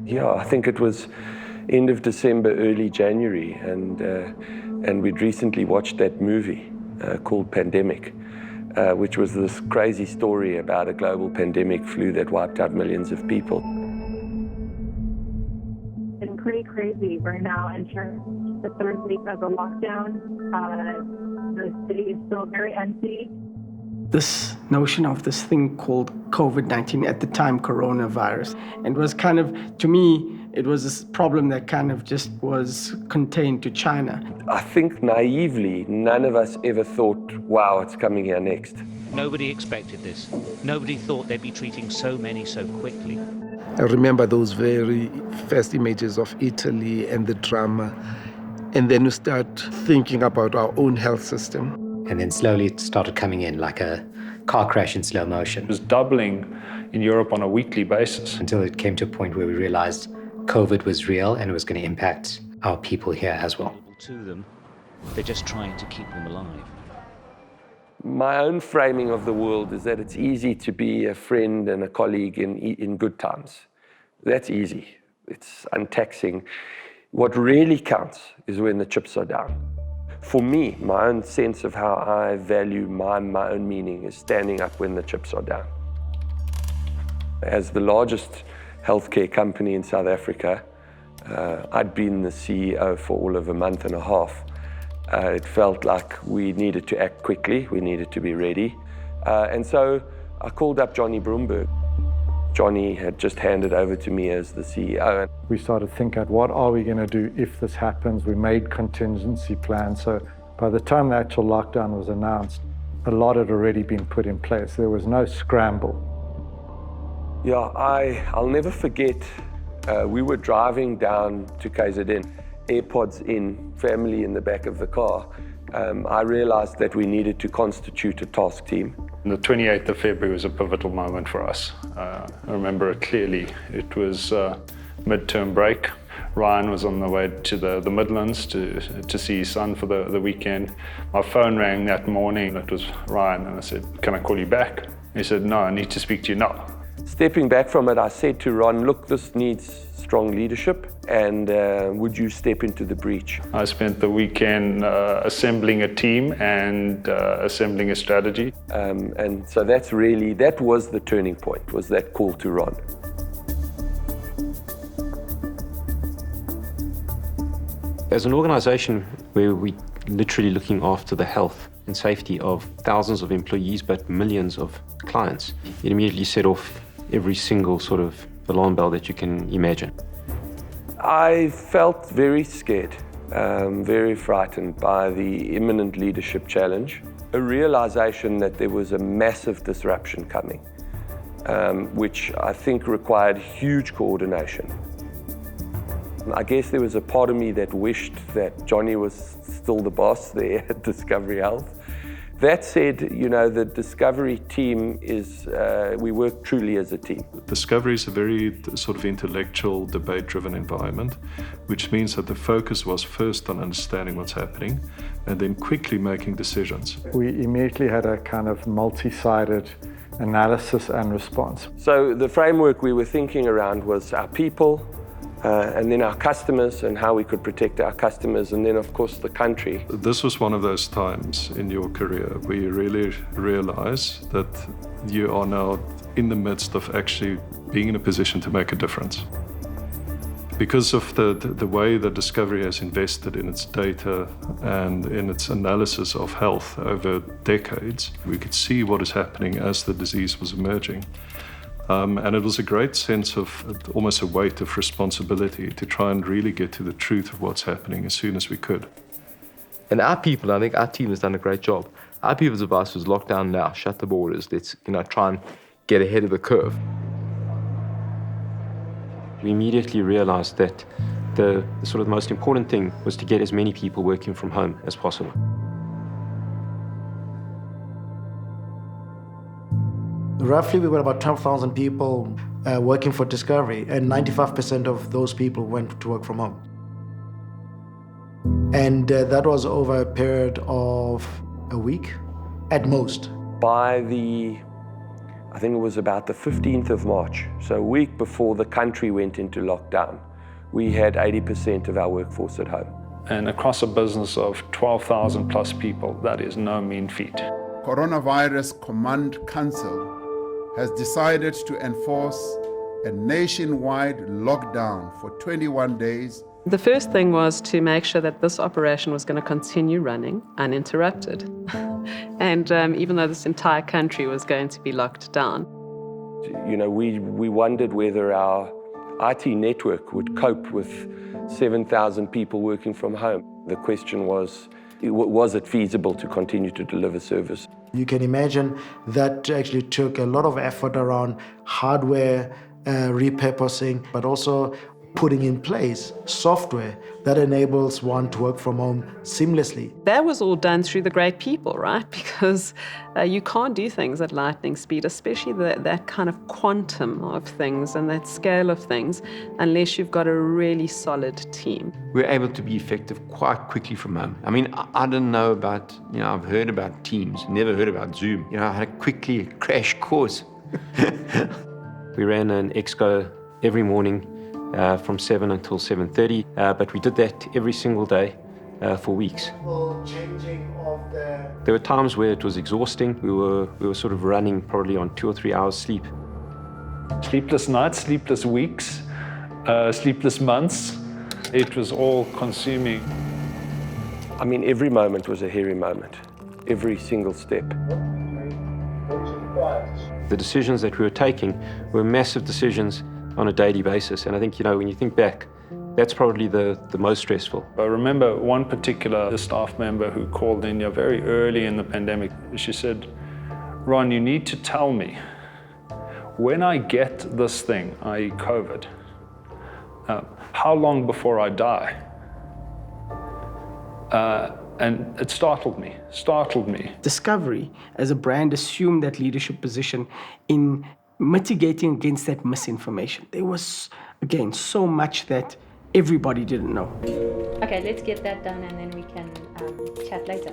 Yeah, I think it was end of December, early January, and we'd recently watched that movie called Pandemic, which was this crazy story about a global pandemic flu that wiped out millions of people. It's pretty crazy. We're now entering the third week of the lockdown. The city is still very empty. This notion of this thing called COVID-19, at the time coronavirus, and was kind of, to me, it was this problem that kind of just was contained to China. I think naively, none of us ever thought, wow, it's coming here next. Nobody expected this. Nobody thought they'd be treating so many so quickly. I remember those very first images of Italy and the drama, and then you start thinking about our own health system. And then slowly it started coming in like a car crash in slow motion. It was doubling in Europe on a weekly basis. Until it came to a point where we realized COVID was real and it was going to impact our people here as well. To them, they're just trying to keep them alive. My own framing of the world is that it's easy to be a friend and a colleague in good times. That's easy. It's untaxing. What really counts is when the chips are down. For me, my own sense of how I value my own meaning is standing up when the chips are down. As the largest healthcare company in South Africa, I'd been the CEO for all of a month and a half. It felt like we needed to act quickly, we needed to be ready. And so I called up Johnny Broomberg. Johnny had just handed over to me as the CEO. We started thinking, what are we going to do if this happens? We made contingency plans. So by the time the actual lockdown was announced, a lot had already been put in place. There was no scramble. Yeah, I'll never forget, we were driving down to KZN, AirPods in, family in the back of the car. I realized that we needed to constitute a task team. The 28th of February was a pivotal moment for us. I remember it clearly. It was midterm break. Ryan was on the way to the Midlands to see his son for the weekend. My phone rang that morning. It was Ryan, and I said, "Can I call you back?" He said, "No, I need to speak to you now." Stepping back from it, I said to Ron, look, this needs strong leadership, and would you step into the breach? I spent the weekend assembling a team and assembling a strategy. And so that was the turning point, was that call to Ron. As an organization where we're literally looking after the health and safety of thousands of employees, but millions of clients, it immediately set off every single sort of alarm bell that you can imagine. I felt very scared, very frightened by the imminent leadership challenge, a realization that there was a massive disruption coming, which I think required huge coordination. I guess there was a part of me that wished that Johnny was still the boss there at Discovery Health. That said, you know, the Discovery team is, we work truly as a team. Discovery is a very sort of intellectual, debate-driven environment, which means that the focus was first on understanding what's happening and then quickly making decisions. We immediately had a kind of multi-sided analysis and response. So the framework we were thinking around was our people, and then our customers and how we could protect our customers, and then of course the country. This was one of those times in your career where you really realize that you are now in the midst of actually being in a position to make a difference. Because of the way that Discovery has invested in its data and in its analysis of health over decades, we could see what is happening as the disease was emerging. And it was a great sense of almost a weight of responsibility to try and really get to the truth of what's happening as soon as we could. And our people, I think our team has done a great job. Our people's advice was lock down now, shut the borders, let's try and get ahead of the curve. We immediately realized that the sort of most important thing was to get as many people working from home as possible. Roughly, we were about 12,000 people working for Discovery, and 95% of those people went to work from home. And that was over a period of a week, at most. By I think it was about the 15th of March, so a week before the country went into lockdown, we had 80% of our workforce at home. And across a business of 12,000 plus people, that is no mean feat. Coronavirus Command Council has decided to enforce a nationwide lockdown for 21 days. The first thing was to make sure that this operation was going to continue running uninterrupted. And even though this entire country was going to be locked down. You know, we wondered whether our IT network would cope with 7,000 people working from home. The question was it feasible to continue to deliver service? You can imagine that actually took a lot of effort around hardware repurposing, but also putting in place software that enables one to work from home seamlessly. That was all done through the great people, right? Because you can't do things at lightning speed, especially that kind of quantum of things and that scale of things, unless you've got a really solid team. We were able to be effective quite quickly from home. I mean, I didn't know about, I've heard about Teams, never heard about Zoom. I had a quickly crash course. We ran an exco every morning from 7 until 7:30, but we did that every single day for weeks. There were times where it was exhausting. We were sort of running probably on 2 or 3 hours sleep. Sleepless nights, sleepless weeks, sleepless months. It was all consuming. I mean, every moment was a hairy moment, every single step. The decisions that we were taking were massive decisions on a daily basis. And I think, when you think back, that's probably the most stressful. I remember one particular staff member who called in very early in the pandemic. She said, "Ron, you need to tell me, when I get this thing, i.e. COVID, how long before I die?" And it startled me. Discovery, as a brand, assumed that leadership position in mitigating against that misinformation. There was, again, so much that everybody didn't know. Okay, let's get that done and then we can chat later.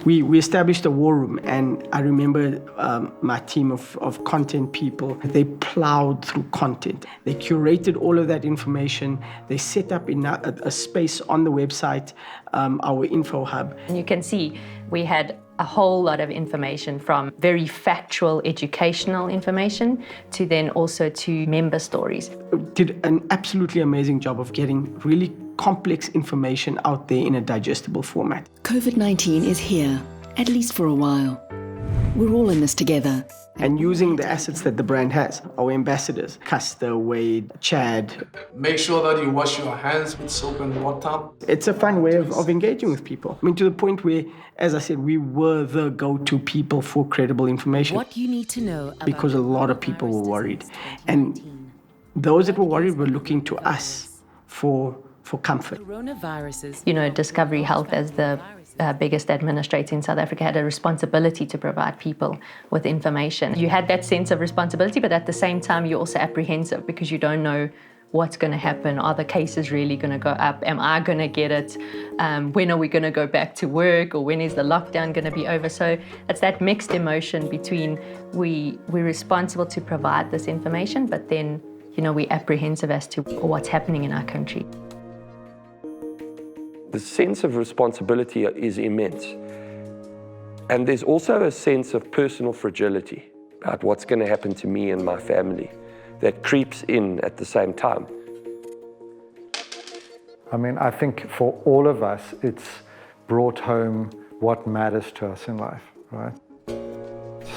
We established a war room, and I remember my team of content people, they plowed through content. They curated all of that information. They set up in a space on the website, our info hub. And you can see we had a whole lot of information, from very factual educational information to then also to member stories. Did an absolutely amazing job of getting really complex information out there in a digestible format. COVID-19 is here, at least for a while. We're all in this together. And using the assets that the brand has, our ambassadors, Custer, Wade, Chad. Make sure that you wash your hands with soap and water. It's a fun way of engaging with people. I mean, to the point where, as I said, we were the go-to people for credible information. What you need to know about because a lot of people were worried. And those that were worried were looking to us for comfort. Coronaviruses. Discovery Health, as the biggest administrator in South Africa, had a responsibility to provide people with information. You had that sense of responsibility, but at the same time, you're also apprehensive because you don't know what's going to happen. Are the cases really going to go up? Am I going to get it? When are we going to go back to work? Or when is the lockdown going to be over? So it's that mixed emotion between we're responsible to provide this information, but then, we're apprehensive as to what's happening in our country. The sense of responsibility is immense. And there's also a sense of personal fragility about what's going to happen to me and my family that creeps in at the same time. I mean, I think for all of us, it's brought home what matters to us in life, right?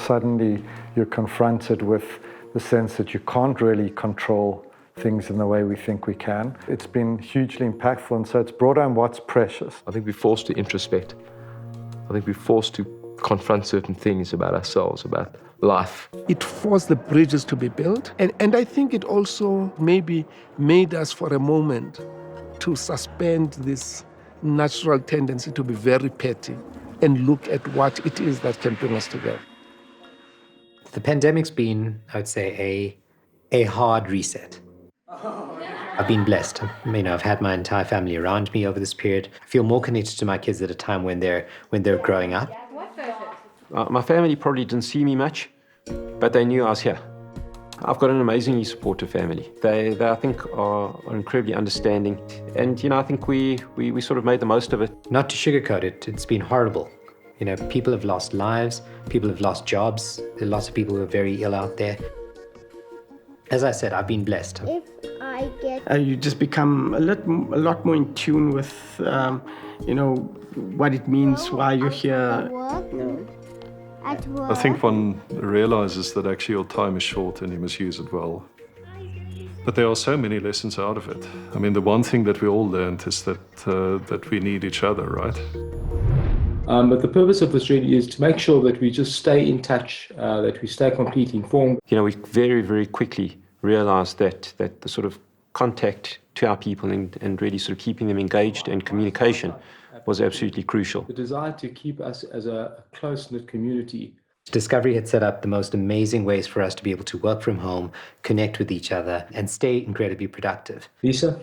Suddenly, you're confronted with the sense that you can't really control things in the way we think we can. It's been hugely impactful, and so it's brought home what's precious. I think we're forced to introspect. I think we're forced to confront certain things about ourselves, about life. It forced the bridges to be built, and I think it also maybe made us for a moment to suspend this natural tendency to be very petty and look at what it is that can bring us together. The pandemic's been, I would say, a hard reset. I've been blessed. I've had my entire family around me over this period. I feel more connected to my kids at a time when they're growing up. My family probably didn't see me much. but they knew I was here. I've got an amazingly supportive family. They I think, are incredibly understanding. And, I think we sort of made the most of it. Not to sugarcoat it, it's been horrible. People have lost lives, people have lost jobs. There are lots of people who are very ill out there. As I said, I've been blessed. If I get... You just become a lot more in tune with, what it means, why you're here. At work. I think one realizes that actually your time is short and you must use it well. But there are so many lessons out of it. I mean, the one thing that we all learned is that we need each other, right? But the purpose of this really is to make sure that we just stay in touch, that we stay completely informed. We very, very quickly realized that the sort of contact to our people and really sort of keeping them engaged and communication was absolutely crucial. The desire to keep us as a close-knit community. Discovery had set up the most amazing ways for us to be able to work from home, connect with each other, and stay incredibly productive. Lisa?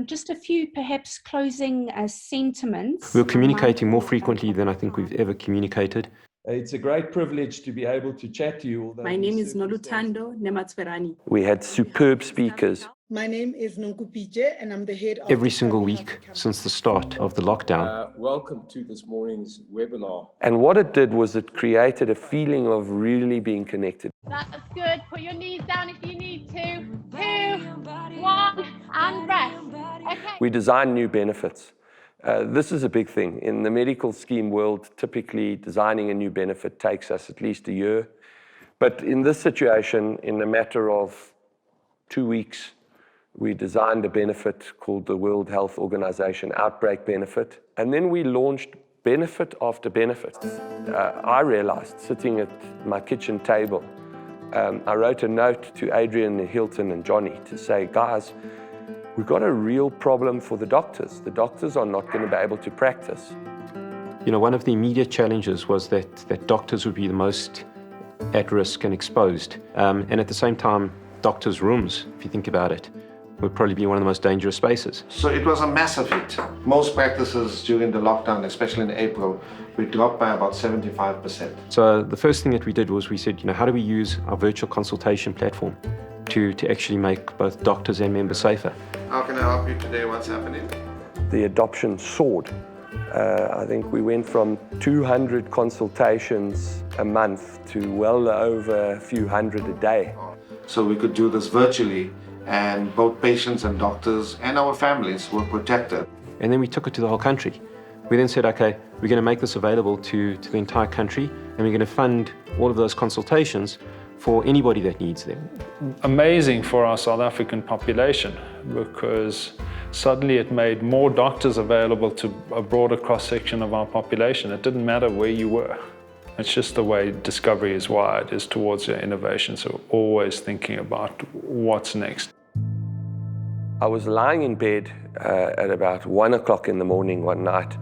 Just a few perhaps closing sentiments. We're communicating more frequently than I think we've ever communicated. It's a great privilege to be able to chat to you. My name is Noluthando Nematsverani. We had superb speakers. My name is Nonkupije, and I'm the head of... Every single week since the start of the lockdown. Welcome to this morning's webinar. And what it did was it created a feeling of really being connected. That's good. Put your knees down if you need to. 2, 1, and rest. Okay. We designed new benefits. This is a big thing. In the medical scheme world, typically designing a new benefit takes us at least a year. But in this situation, in a matter of 2 weeks, we designed a benefit called the World Health Organization Outbreak Benefit. And then we launched benefit after benefit. I realized, sitting at my kitchen table, I wrote a note to Adrian, Hilton, and Johnny to say, guys, we've got a real problem for the doctors. The doctors are not going to be able to practice. One of the immediate challenges was that doctors would be the most at risk and exposed. And at the same time, doctors' rooms, if you think about it, would probably be one of the most dangerous spaces. So it was a massive hit. Most practices during the lockdown, especially in April, we dropped by about 75%. So the first thing that we did was we said, how do we use our virtual consultation platform to actually make both doctors and members safer? How can I help you today? What's happening? The adoption soared. I think we went from 200 consultations a month to well over a few hundred a day. So we could do this virtually, and both patients and doctors and our families were protected. And then we took it to the whole country. We then said, okay, we're going to make this available to the entire country, and we're going to fund all of those consultations for anybody that needs them. Amazing for our South African population, because suddenly it made more doctors available to a broader cross-section of our population. It didn't matter where you were. It's just the way Discovery is wired, is towards your innovation, so always thinking about what's next. I was lying in bed at about 1 o'clock in the morning one night,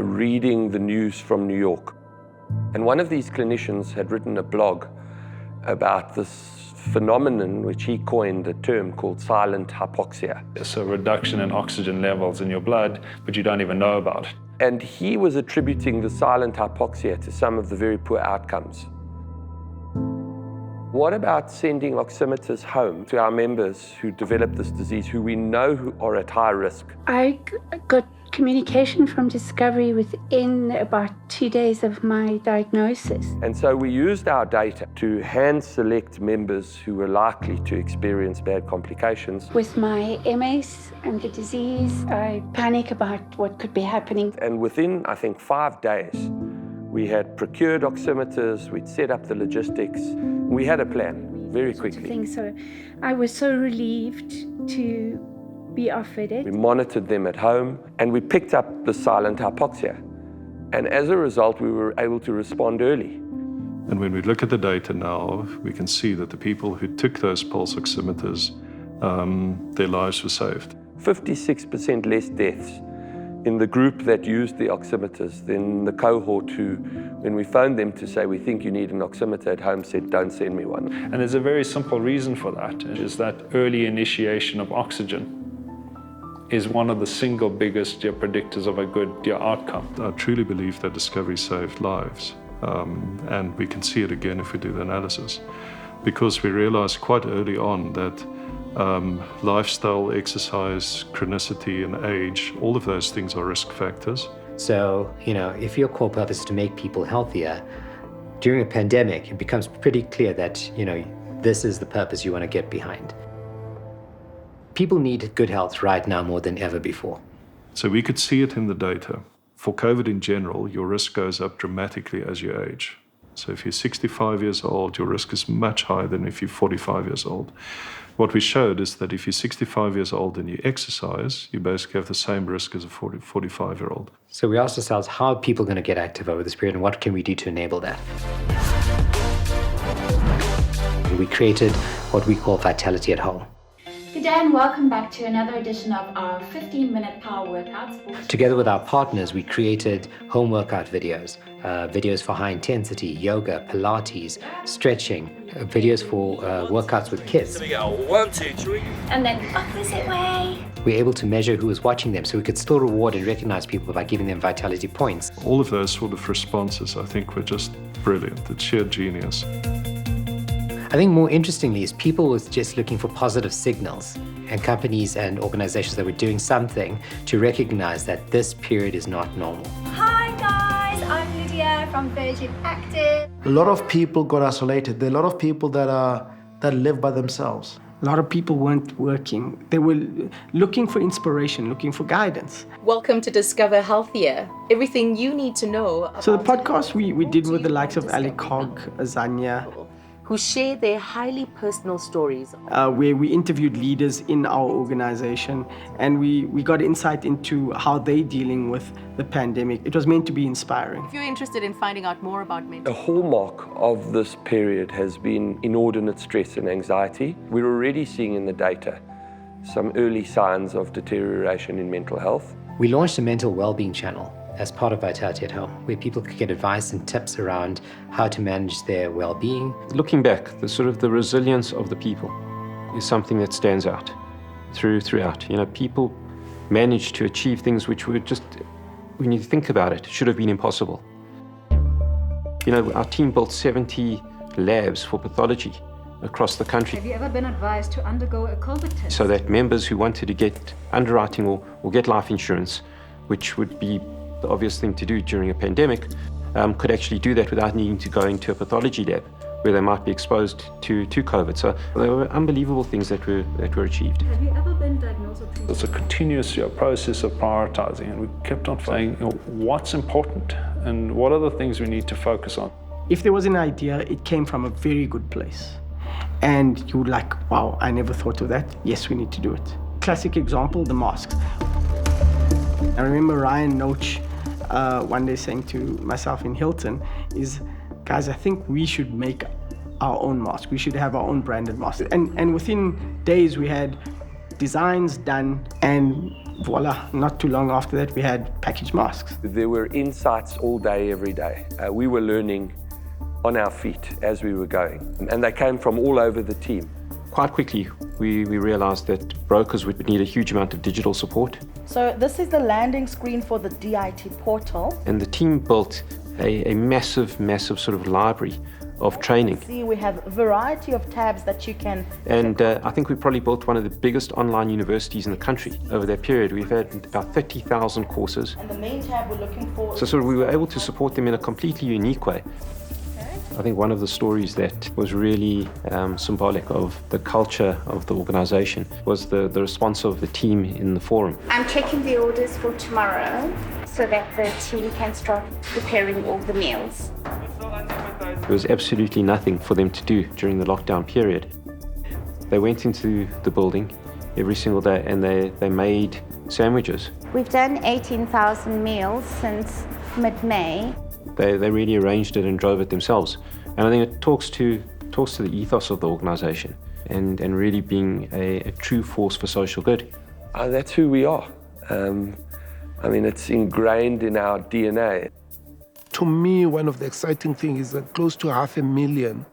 reading the news from New York. And one of these clinicians had written a blog about this phenomenon which he coined a term called silent hypoxia. It's a reduction in oxygen levels in your blood, but you don't even know about it. And he was attributing the silent hypoxia to some of the very poor outcomes. What about sending oximeters home to our members who develop this disease, who we know who are at high risk? I got communication from Discovery within about 2 days of my diagnosis. And so we used our data to hand select members who were likely to experience bad complications. With my MS and the disease, I panic about what could be happening. And within, I think, 5 days, we had procured oximeters, we'd set up the logistics, we had a plan very quickly. So I was so relieved to be offered it. We monitored them at home, and we picked up the silent hypoxia. And as a result, we were able to respond early. And when we look at the data now, we can see that the people who took those pulse oximeters, their lives were saved. 56% less deaths in the group that used the oximeters than the cohort who, when we phoned them to say, we think you need an oximeter at home, said, don't send me one. And there's a very simple reason for that, is that early initiation of oxygen is one of the single biggest predictors of a good outcome. I truly believe that Discovery saved lives. And we can see it again if we do the analysis. Because we realized quite early on that lifestyle, exercise, chronicity, and age, all of those things are risk factors. So, if your core purpose is to make people healthier, during a pandemic, it becomes pretty clear that, this is the purpose you want to get behind. People need good health right now more than ever before. So we could see it in the data. For COVID in general, your risk goes up dramatically as you age. So if you're 65 years old, your risk is much higher than if you're 45 years old. What we showed is that if you're 65 years old and you exercise, you basically have the same risk as a 45-year-old. So we asked ourselves, how are people going to get active over this period, and what can we do to enable that? We created what we call Vitality at Home. Good day and welcome back to another edition of our 15-minute power workouts. Together with our partners, we created home workout videos, videos for high intensity, yoga, Pilates, stretching, videos for workouts with kids. 1, 2, 3. And then opposite way. We're able to measure who was watching them, so we could still reward and recognize people by giving them vitality points. All of those sort of responses, I think, were just brilliant. It's sheer genius. I think more interestingly is people were just looking for positive signals, and companies and organizations that were doing something to recognize that this period is not normal. Hi guys, I'm Lydia from Virgin Active. A lot of people got isolated. There are a lot of people that live by themselves. A lot of people weren't working. They were looking for inspiration, looking for guidance. Welcome to Discover Healthier. Everything you need to know. So the podcast we did with the likes of Ali Cog, Azania, who share their highly personal stories. Where we interviewed leaders in our organization, and we got insight into how they're dealing with the pandemic. It was meant to be inspiring. If you're interested in finding out more about mental health. A hallmark of this period has been inordinate stress and anxiety. We're already seeing in the data some early signs of deterioration in mental health. We launched a mental well-being channel as part of Vitality at Home, where people could get advice and tips around how to manage their well-being. Looking back, the resilience of the people is something that stands out throughout. People managed to achieve things which were just, when you think about it, should have been impossible. Our team built 70 labs for pathology across the country. Have you ever been advised to undergo a COVID test? So that members who wanted to get underwriting or get life insurance, which would be the obvious thing to do during a pandemic, could actually do that without needing to go into a pathology lab where they might be exposed to COVID. So there were unbelievable things that were achieved. Have you ever been diagnosed with treatment? It's a continuous process of prioritizing, and we kept on saying, what's important and what are the things we need to focus on. If there was an idea, it came from a very good place. And you were like, wow, I never thought of that. Yes, we need to do it. Classic example, the masks. I remember Ryan Noach one day saying to myself in Hilton is, guys, I think we should make our own mask. We should have our own branded mask. And within days we had designs done, and voila, not too long after that we had packaged masks. There were insights all day, every day. We were learning on our feet as we were going, and they came from all over the team. Quite quickly, we realized that brokers would need a huge amount of digital support. So this is the landing screen for the DIT portal. And the team built a massive sort of library of training. See, we have a variety of tabs that you can... And I think we probably built one of the biggest online universities in the country over that period. We've had about 30,000 courses. And the main tab we're looking for... So we were able to support them in a completely unique way. I think one of the stories that was really symbolic of the culture of the organization was the response of the team in the forum. I'm checking the orders for tomorrow so that the team can start preparing all the meals. There was absolutely nothing for them to do during the lockdown period. They went into the building every single day and they made sandwiches. We've done 18,000 meals since mid-May. They really arranged it and drove it themselves. And I think it talks to the ethos of the organization and really being a true force for social good. That's who we are. It's ingrained in our DNA. To me, one of the exciting things is that close to 500,000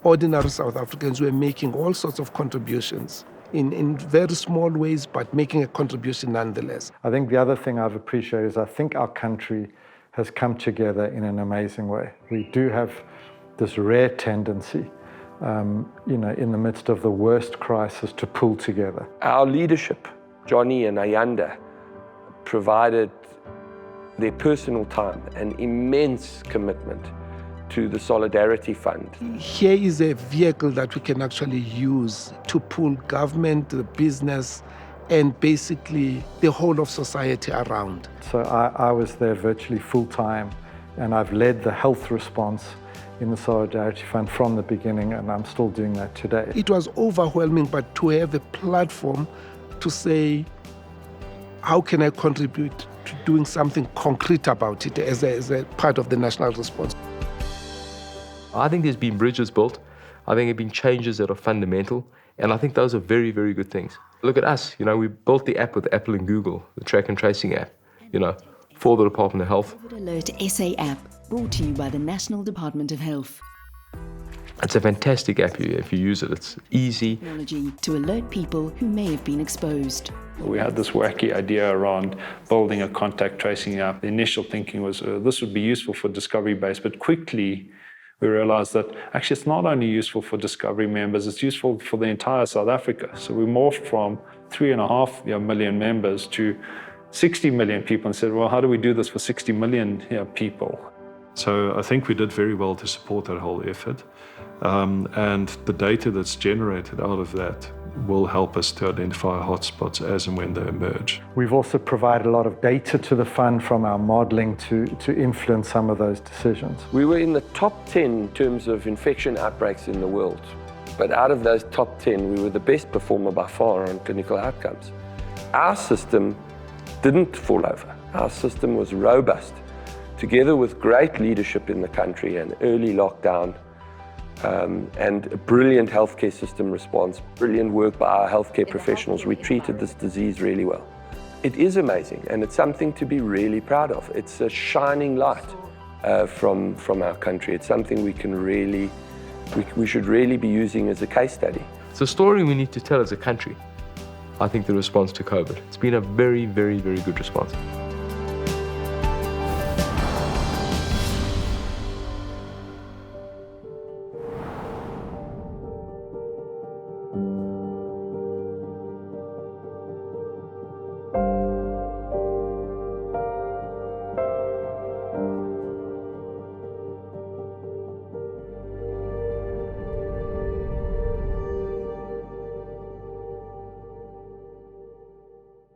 ordinary South Africans were making all sorts of contributions in very small ways, but making a contribution nonetheless. I think the other thing I've appreciated is I think our country has come together in an amazing way. We do have this rare tendency, in the midst of the worst crisis, to pull together. Our leadership, Johnny and Ayanda, provided their personal time and immense commitment to the Solidarity Fund. Here is a vehicle that we can actually use to pull government, the business, and basically the whole of society around. So I was there virtually full-time, and I've led the health response in the Solidarity Fund from the beginning, and I'm still doing that today. It was overwhelming, but to have a platform to say, how can I contribute to doing something concrete about it as a part of the national response? I think there's been bridges built. I think there have been changes that are fundamental, and I think those are very, very good things. Look at us, we built the app with Apple and Google, the track and tracing app, for the Department of Health. COVID Alert SA app, brought to you by the National Department of Health. It's a fantastic app if you use it. It's easy. Technology to alert people who may have been exposed. We had this wacky idea around building a contact tracing app. The initial thinking was this would be useful for Discovery Base, but quickly we realized that actually it's not only useful for Discovery members, it's useful for the entire South Africa. So we morphed from 3.5 million members to 60 million people and said, well, how do we do this for 60 million people? So I think we did very well to support that whole effort. And the data that's generated out of that will help us to identify hotspots as and when they emerge. We've also provided a lot of data to the fund from our modeling to influence some of those decisions. We were in the top 10 in terms of infection outbreaks in the world. But out of those top 10, we were the best performer by far on clinical outcomes. Our system didn't fall over. Our system was robust, together with great leadership in the country and early lockdown, and a brilliant healthcare system response, brilliant work by our healthcare professionals. We treated this disease really well. It is amazing, and it's something to be really proud of. It's a shining light from our country. It's something we should really be using as a case study. It's a story we need to tell as a country. I think the response to COVID. It's been a very, very, very good response.